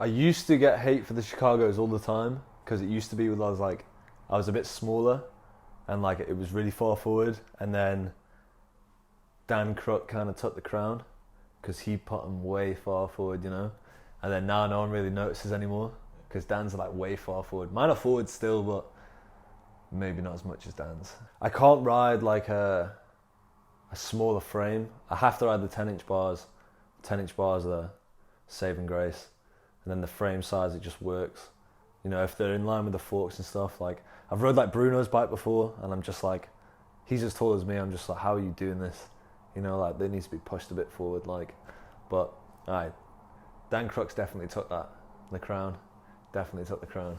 I used to get hate for the Chicago's all the time because it used to be when I was a bit smaller and like it was really far forward, and then Dan Crook kind of took the crown because he put him way far forward, you know. And then now no one really notices anymore because Dan's like way far forward. Mine are forward still, but maybe not as much as Dan's. I can't ride like a smaller frame. I have to ride the 10-inch bars. 10-inch bars are saving grace. And then the frame size, it just works. You know, if they're in line with the forks and stuff, like I've rode like Bruno's bike before and I'm just like, he's as tall as me. I'm just like, how are you doing this? You know, like they need to be pushed a bit forward, like, but alright, Dan Crook's definitely took the crown. Definitely took the crown.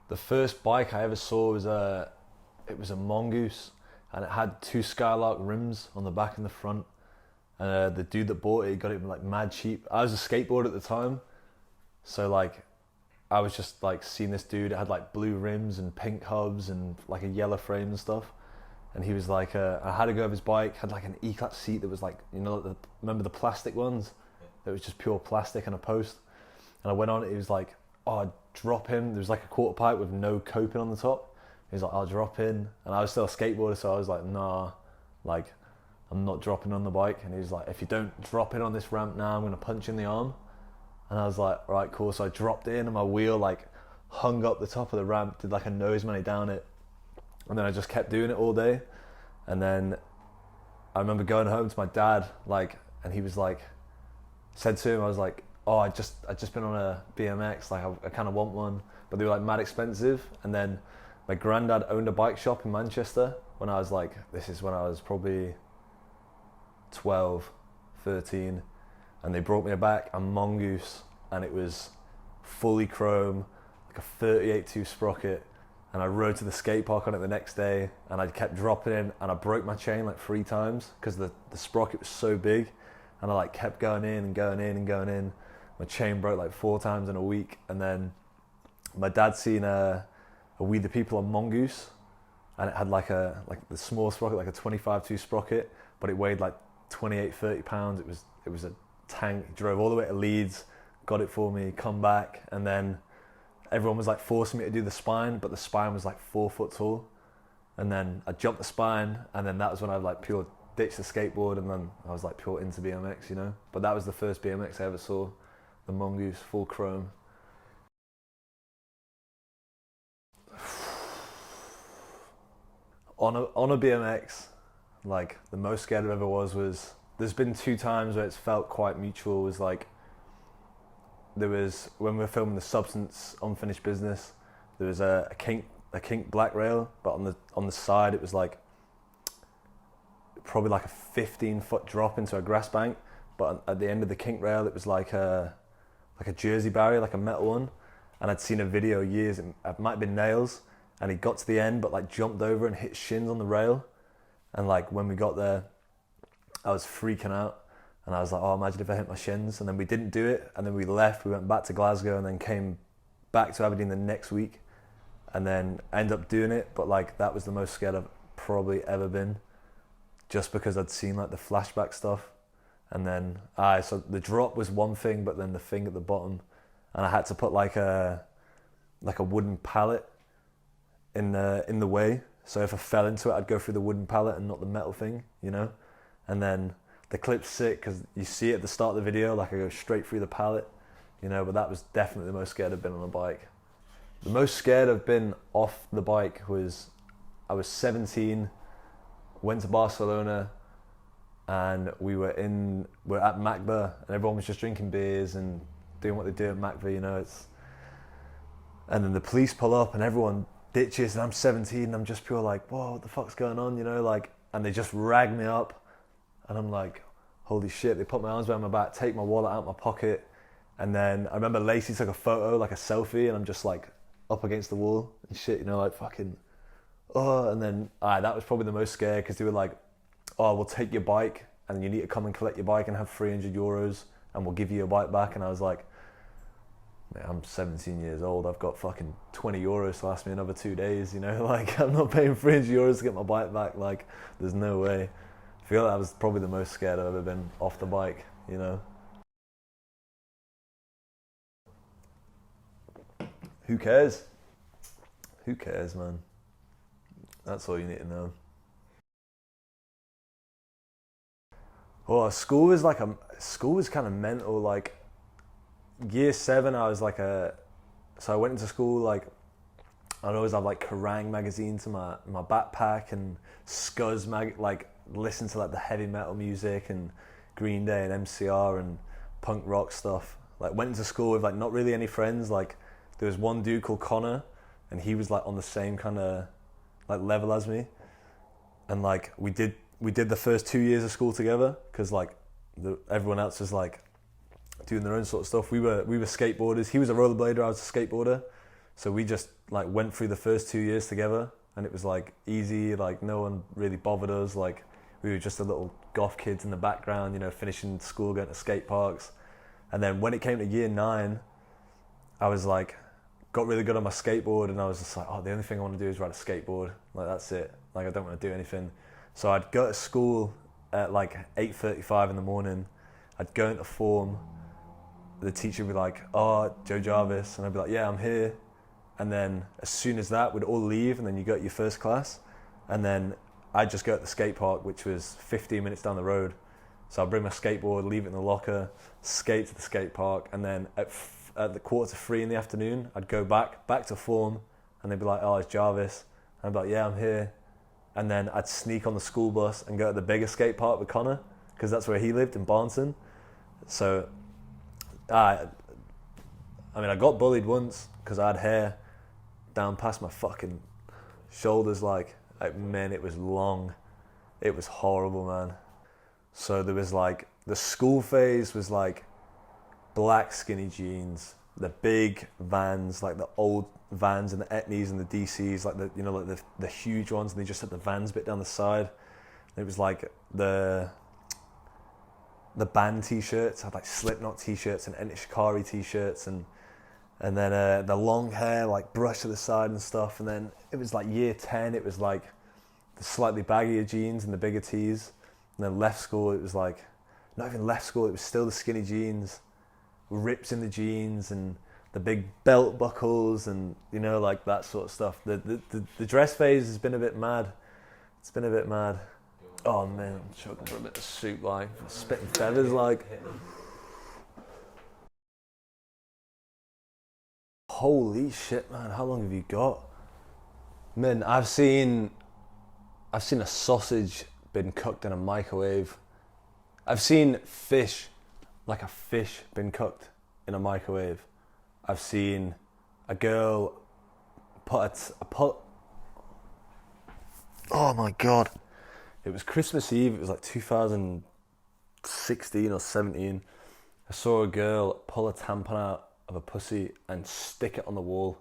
The first bike I ever saw was it was a Mongoose, and it had 2 Skylark rims on the back and the front. And the dude that bought it, he got it like mad cheap. I was a skateboarder at the time, so like I was just like seeing this dude. It had like blue rims and pink hubs and like a yellow frame and stuff. And he was like, I had to go of his bike, had like an E-Class seat that was like, you know, remember the plastic ones? That was just pure plastic and a post. And I went on it, he was like, oh, I'd drop in. There was like a quarter pipe with no coping on the top. He was like, I'll drop in. And I was still a skateboarder, so I was like, nah, like, I'm not dropping on the bike. And he was like, if you don't drop in on this ramp now, I'm gonna punch you in the arm. And I was like, all right, cool. So I dropped in and my wheel like hung up the top of the ramp, did like a nose money down it. And then I just kept doing it all day. And then I remember going home to my dad, like, and he was like, said to him, I was like, oh, I just been on a BMX, like I kind of want one, but they were like mad expensive. And then my granddad owned a bike shop in Manchester when I was like, this is when I was probably 12, 13, and they brought me a Mongoose, and it was fully chrome, like a 38.2 sprocket. And I rode to the skate park on it the next day, and I kept dropping in, and I broke my chain like 3 times because the sprocket was so big, and I like kept going in and going in and going in. My chain broke like 4 times in a week, and then my dad seen a We the People on Mongoose, and it had like the small sprocket, like a 25.2 sprocket, but it weighed like 28-30 pounds. It was a tank. He drove all the way to Leeds, got it for me, come back, and then everyone was like forcing me to do the spine, but the spine was like 4 foot tall. And then I jumped the spine, and then that was when I like pure ditched the skateboard, and then I was like pure into BMX, you know. But that was the first BMX I ever saw, the Mongoose, full chrome. On a BMX, like the most scared I ever was there's been 2 times where it's felt quite mutual. Was like, there was when we were filming the Substance Unfinished Business, there was a kink black rail, but on the side it was like probably like a 15-foot drop into a grass bank, but at the end of the kink rail it was like a jersey barrier, like a metal one. And I'd seen a video years, it might have been Nails, and he got to the end but like jumped over and hit shins on the rail. And like when we got there, I was freaking out. And I was like, oh, imagine if I hit my shins. And then we didn't do it. And then we left, we went back to Glasgow, and then came back to Aberdeen the next week. And then ended up doing it. But like, that was the most scared I've probably ever been. Just because I'd seen like the flashback stuff. And then, so the drop was one thing, but then the thing at the bottom. And I had to put like a wooden pallet in the way. So if I fell into it, I'd go through the wooden pallet and not the metal thing, you know? And then the clip's sick because you see it at the start of the video, like I go straight through the pallet, you know, but that was definitely the most scared I've been on a bike. The most scared I've been off the bike was, I was 17, went to Barcelona, and we're at Macba, and everyone was just drinking beers and doing what they do at Macba, you know, and then the police pull up and everyone ditches, and I'm 17 and I'm just pure like, whoa, what the fuck's going on, you know, like, and they just rag me up. And I'm like, holy shit, they put my arms around my back, take my wallet out of my pocket. And then I remember Lacey took a photo, like a selfie, and I'm just like up against the wall and shit, you know, like fucking, oh. And then that was probably the most scared because they were like, oh, we'll take your bike and you need to come and collect your bike and have 300 euros and we'll give you your bike back. And I was like, man, I'm 17 years old, I've got fucking 20 euros to last me another 2 days, you know, like I'm not paying 300 euros to get my bike back, like there's no way. I feel like that was probably the most scared I've ever been off the bike, you know. Who cares? Who cares, man? That's all you need to know. Well, school was kind of mental. Like year 7, I was like so I went into school like I'd always have like Kerrang magazines in my backpack and Scuzz like listen to like the heavy metal music and Green Day and MCR and punk rock stuff. Like went into school with like not really any friends. Like there was one dude called Connor, and he was like on the same kind of like level as me, and like we did the first 2 years of school together because like everyone else was like doing their own sort of stuff. We were skateboarders. He was a rollerblader, I was a skateboarder, so we just like went through the first 2 years together, and it was like easy. Like no one really bothered us. Like we were just the little goth kids in the background, you know, finishing school, going to skate parks. And then when it came to year 9, I was like got really good on my skateboard, and I was just like, oh, the only thing I want to do is ride a skateboard. Like that's it. Like I don't want to do anything. So I'd go to school at like 8:35 in the morning. I'd go into form. The teacher would be like, oh, Joe Jarvis. And I'd be like, yeah, I'm here. And then as soon as that, we'd all leave, and then you go to your first class. And then I'd just go to the skate park, which was 15 minutes down the road. So I'd bring my skateboard, leave it in the locker, skate to the skate park, and then at the 2:45 in the afternoon, I'd go back to form, and they'd be like, oh, it's Jarvis. And I'd be like, yeah, I'm here. And then I'd sneak on the school bus and go to the bigger skate park with Connor, because that's where he lived, in Barnton. So I got bullied once because I had hair down past my fucking shoulders, like man, it was long. It was horrible, man. So there was like, the school phase was like black skinny jeans, the big Vans, like the old Vans and the Etnies and the DCs, like the, you know, like the huge ones, and they just had the Vans bit down the side. And it was like the band t-shirts had like Slipknot t-shirts and Enter Shikari t-shirts, and then the long hair like brushed to the side and stuff. And then it was like year 10, it was like the slightly baggier jeans and the bigger tees. And then left school, it was like, not even left school, it was still the skinny jeans, rips in the jeans and the big belt buckles, and you know, like that sort of stuff. The dress phase has been a bit mad. It's been a bit mad. Oh man, I'm choking for a bit of soup, like spitting feathers, like. Holy shit, man! How long have you got? Man, I've seen a sausage been cooked in a microwave. I've seen fish, like a fish, been cooked in a microwave. I've seen a girl put. Oh my god! It was Christmas Eve. It was like 2016 or 17. I saw a girl pull a tampon out of a pussy and stick it on the wall.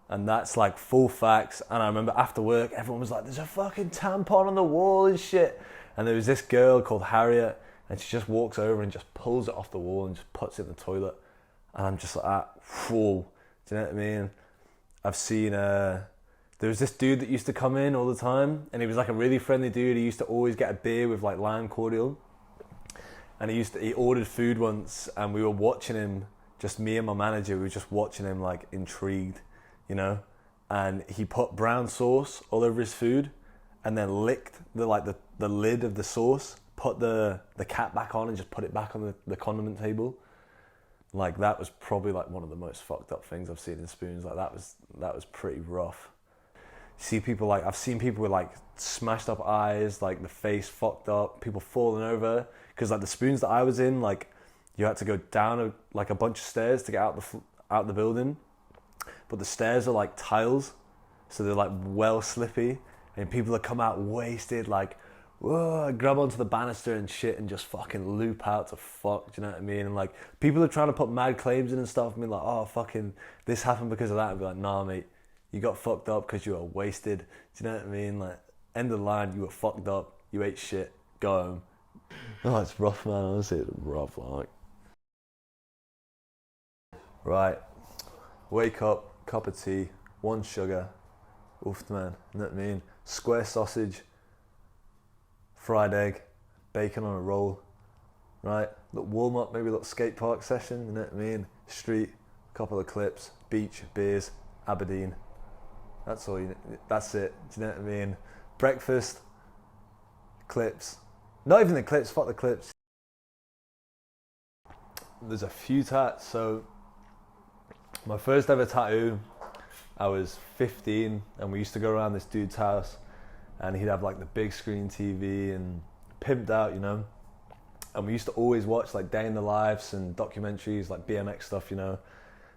And that's like full facts. And I remember after work, everyone was like, there's a fucking tampon on the wall and shit. And there was this girl called Harriet, and she just walks over and just pulls it off the wall and just puts it in the toilet. And I'm just like, whoa. Do you know what I mean? I've seen, there was this dude that used to come in all the time, and he was like a really friendly dude. He used to always get a beer with like lime cordial. And he ordered food once, and we were watching him, just me and my manager, we were just watching him like intrigued, you know, and he put brown sauce all over his food, and then licked the lid of the sauce, put the cap back on, and just put it back on the condiment table. Like that was probably like one of the most fucked up things I've seen in Spoons. Like that was pretty rough. See people like, I've seen people with like smashed up eyes, like the face fucked up, people falling over, because like the Spoons that I was in, like you had to go down like a bunch of stairs to get out the building. But the stairs are like tiles, so they're like well slippy, and people that come out wasted, like, whoa, grab onto the banister and shit and just fucking loop out to fuck, do you know what I mean? And like, people are trying to put mad claims in and stuff, and be like, oh, fucking, this happened because of that, and be like, nah, mate, you got fucked up because you were wasted, do you know what I mean? Like, end of the line, you were fucked up, you ate shit, go home. Oh, it's rough, man, honestly, it's rough, like. Right, wake up, cup of tea, 1 sugar, oof, man, you know what I mean? Square sausage, fried egg, bacon on a roll, right? Little warm up, maybe a little skate park session, you know what I mean? Street, couple of clips, beach, beers, Aberdeen. That's all that's it. Do you know what I mean? Breakfast, clips. Not even the clips, fuck the clips. There's a few tats. So my first ever tattoo, I was 15 and we used to go around this dude's house and he'd have like the big screen TV and pimped out, you know. And we used to always watch like day in the lives and documentaries, like BMX stuff, you know.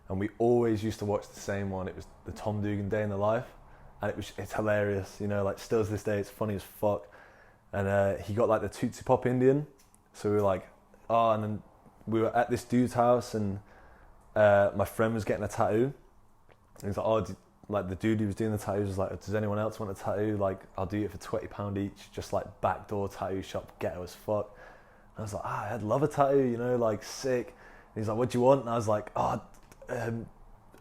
And we always used to watch the same one. It was the Tom Dugan Day in the Life. And it's hilarious, you know, like still to this day, it's funny as fuck. And he got like the Tootsie Pop Indian. So we were like, oh, and then we were at this dude's house and my friend was getting a tattoo. And he's like, oh, like the dude who was doing the tattoos was like, does anyone else want a tattoo? Like, I'll do it for £20 each, just like backdoor tattoo shop, ghetto as fuck. And I was like, I'd love a tattoo, you know, like sick. And he's like, what do you want? And I was like, and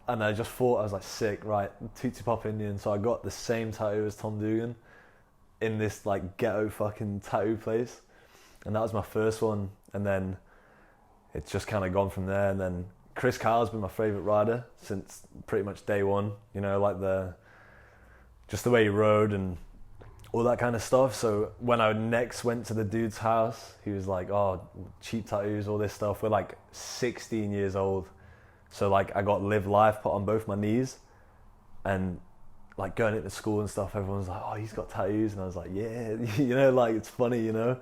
I just thought, I was like, sick, right, Tootsie Pop Indian. So I got the same tattoo as Tom Dugan in this like ghetto fucking tattoo place. And that was my first one. And then it's just kind of gone from there. And then Chris Kyle's been my favourite rider since pretty much day one, you know, like just the way he rode and all that kind of stuff. So when I next went to the dude's house, he was like, oh, cheap tattoos, all this stuff. We're like 16 years old. So like I got Live Life put on both my knees and like going into school and stuff, everyone's like, oh, he's got tattoos. And I was like, yeah, you know, like it's funny, you know.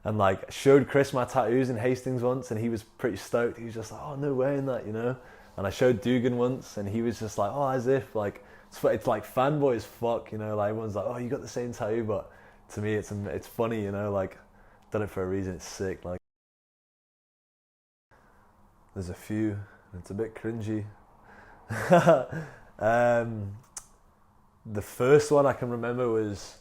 And like showed Chris my tattoos in Hastings once and he was pretty stoked. He was just like, oh, no way in that, you know. And I showed Dugan once and he was just like, oh, as if like, it's like fanboy as fuck, you know, like everyone's like, oh, you got the same tattoo, but to me it's funny, you know, like done it for a reason, it's sick. Like there's a few, it's a bit cringy. The first one I can remember was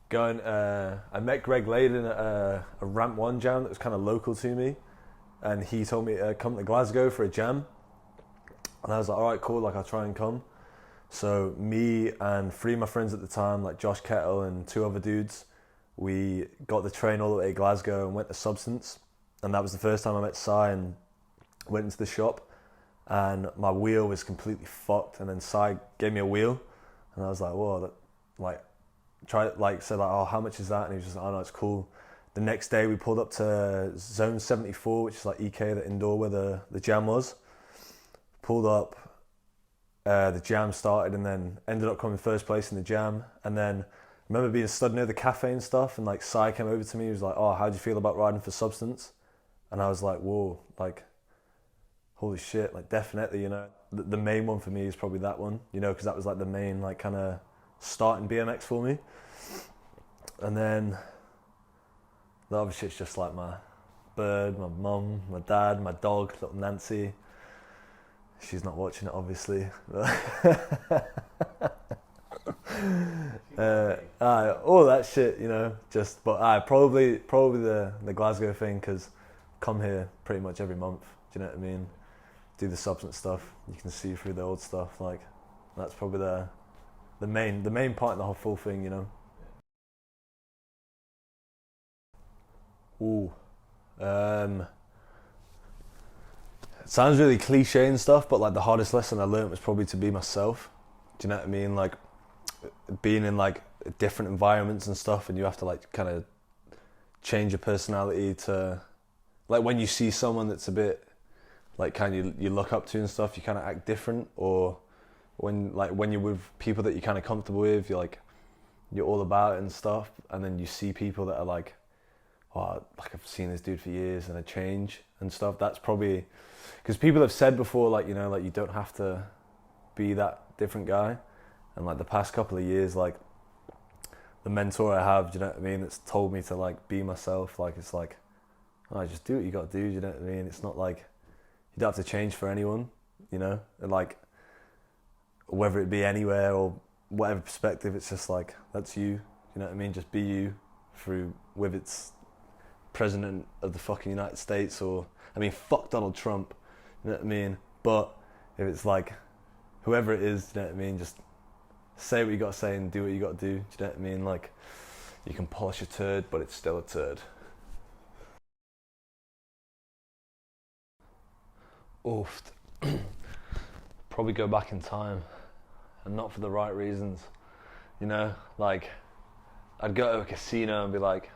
going, I met Greg Layden at a Ramp 1 jam that was kind of local to me, and he told me to come to Glasgow for a jam, and I was like, alright, cool, like I'll try and come. So me and 3 of my friends at the time, like Josh Kettle and 2 other dudes, we got the train all the way to Glasgow and went to Substance, and that was the first time I met Sai and went into the shop, and my wheel was completely fucked, and then Sai gave me a wheel, and I was like, whoa, that, like, said like, oh, how much is that? And he was just like, oh no, it's cool. The next day we pulled up to Zone 74, which is like EK, the indoor where the jam was. Pulled up, the jam started and then ended up coming first place in the jam. And then I remember being stood near the cafe and stuff, and like Sai came over to me, he was like, oh, how do you feel about riding for Substance? And I was like, whoa, like, holy shit, like definitely, you know. The main one for me is probably that one, you know, because that was like the main like kind of starting BMX for me. And then the other shit's just like my bird, my mum, my dad, my dog, little Nancy. She's not watching it, obviously. All that shit, you know. Just, but probably the Glasgow thing, because come here pretty much every month. Do you know what I mean? Do the Substance stuff. You can see through the old stuff. Like that's probably the main part in the whole full thing, you know. Ooh. It sounds really cliche and stuff, but like the hardest lesson I learned was probably to be myself. Do you know what I mean? Like being in like different environments and stuff, and you have to like kind of change your personality to, like when you see someone that's a bit like kind of you look up to and stuff, you kind of act different. Or when you're with people that you're kind of comfortable with, you're all about it and stuff, and then you see people that are like, oh, like I've seen this dude for years and I change and stuff. That's probably because people have said before, like, you know, like you don't have to be that different guy. And like the past couple of years, like the mentor I have, do you know what I mean, that's told me to like be myself. Like it's like, oh, just do what you got to do, do you know what I mean? It's not like you don't have to change for anyone, you know, and like whether it be anywhere or whatever perspective, it's just like that's you know what I mean? Just be you through with its president of the fucking United States, or I mean fuck Donald Trump, you know what I mean? But if it's like whoever it is, you know what I mean, just say what you got to say and do what you got to do, you know what I mean? Like you can polish a turd, but it's still a turd. Oof. probably go back in time, and not for the right reasons. You know, like I'd go to a casino and be like,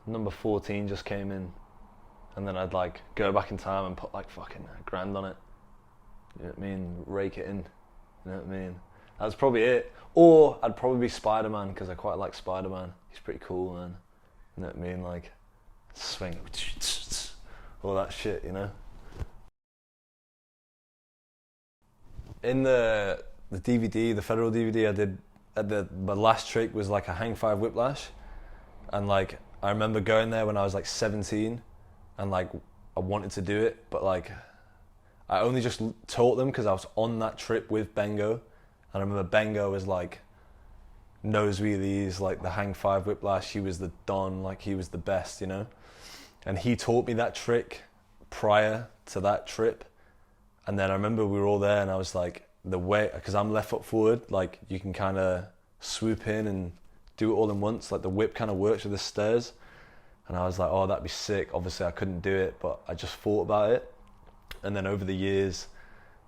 number 14 just came in, and then I'd like go back in time and put like fucking $1,000 on it. You know what I mean? Rake it in. You know what I mean? That's probably it. Or I'd probably be Spider-Man, because I quite like Spider-Man. He's pretty cool, man. You know what I mean? Like, swing, all that shit, you know? In the DVD, the federal DVD I did, my last trick was like a hang 5 whiplash. And like, I remember going there when I was like 17, and like, I wanted to do it, but like, I only just taught them because I was on that trip with Bengo. And I remember Bengo was like, nose wheelies, like the hang 5 whiplash, he was the don, like he was the best, you know? And he taught me that trick prior to that trip. And then I remember we were all there, and I was like, the way, because I'm left foot forward, like you can kind of swoop in and do it all in once, like the whip kind of works with the stairs. And I was like, oh, that'd be sick. Obviously I couldn't do it, but I just thought about it. And then over the years,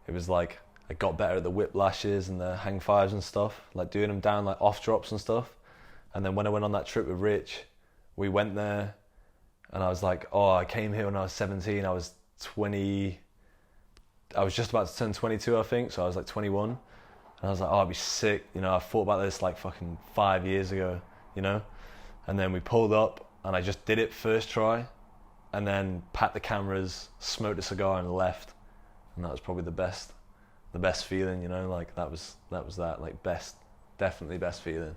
it was like, I got better at the whiplashes and the hang 5s and stuff, like doing them down like off drops and stuff. And then when I went on that trip with Rich, we went there, and I was like, oh, I came here when I was 17, I was just about to turn 22, I think, so I was like 21. And I was like, oh, I'd be sick, you know, I thought about this like fucking 5 years ago, you know? And then we pulled up, and I just did it first try, and then packed the cameras, smoked a cigar, and left. And that was probably the best feeling, you know, like that was that, like definitely best feeling.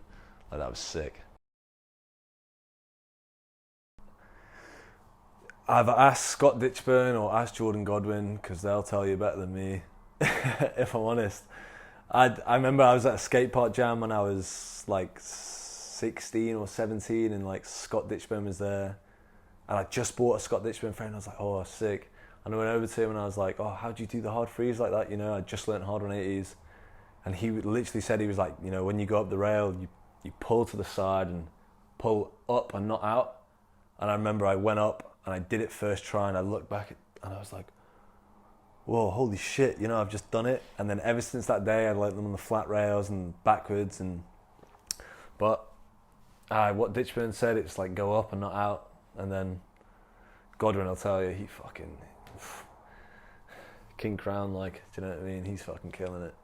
Like that was sick. Either ask Scott Ditchburn or ask Jordan Godwin, because they'll tell you better than me, if I'm honest. I remember I was at a skate park jam when I was like 16 or 17, and like Scott Ditchburn was there, and I just bought a Scott Ditchburn frame. I was like, oh, sick. And I went over to him and I was like, oh, how do you do the hard freeze like that? You know, I just learned hard 180s. And he literally said, he was like, you know, when you go up the rail, you pull to the side and pull up and not out. And I remember I went up and I did it first try, and I looked back and I was like, whoa, holy shit, you know, I've just done it. And then ever since that day, I learned them on the flat rails and backwards. But what Ditchburn said, it's like go up and not out. And then Godwin, I'll tell you, he fucking... King Crown, like, do you know what I mean? He's fucking killing it.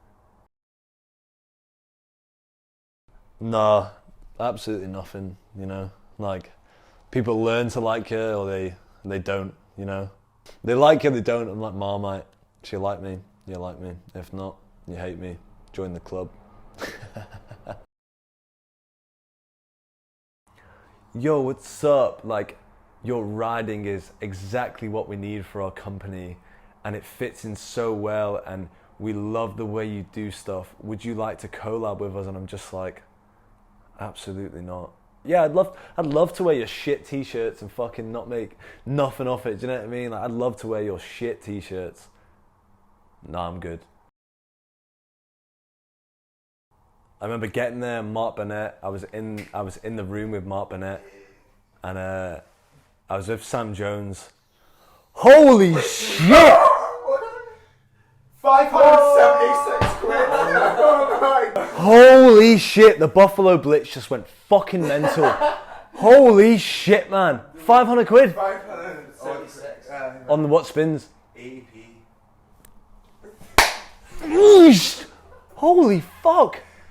No, absolutely nothing, you know? Like, people learn to like you, or they don't, you know? They like you, they don't. I'm like Marmite. If you like me, you like me. If not, you hate me. Join the club. Yo, what's up? Like, your riding is exactly what we need for our company, and it fits in so well, and we love the way you do stuff. Would you like to collab with us? And I'm just like, absolutely not. Yeah, I'd love to wear your shit t-shirts and fucking not make nothing off it. Do you know what I mean? Like, I'd love to wear your shit t-shirts. Nah, I'm good. I remember getting there, Mark Burnett. I was in the room with Mark Burnett, and I was with Sam Jones. Holy shit! 576 quid. Oh my God. Holy shit! The Buffalo Blitz just went fucking mental. Holy shit, man! 500 quid 576. on the what spins? AP. Holy fuck!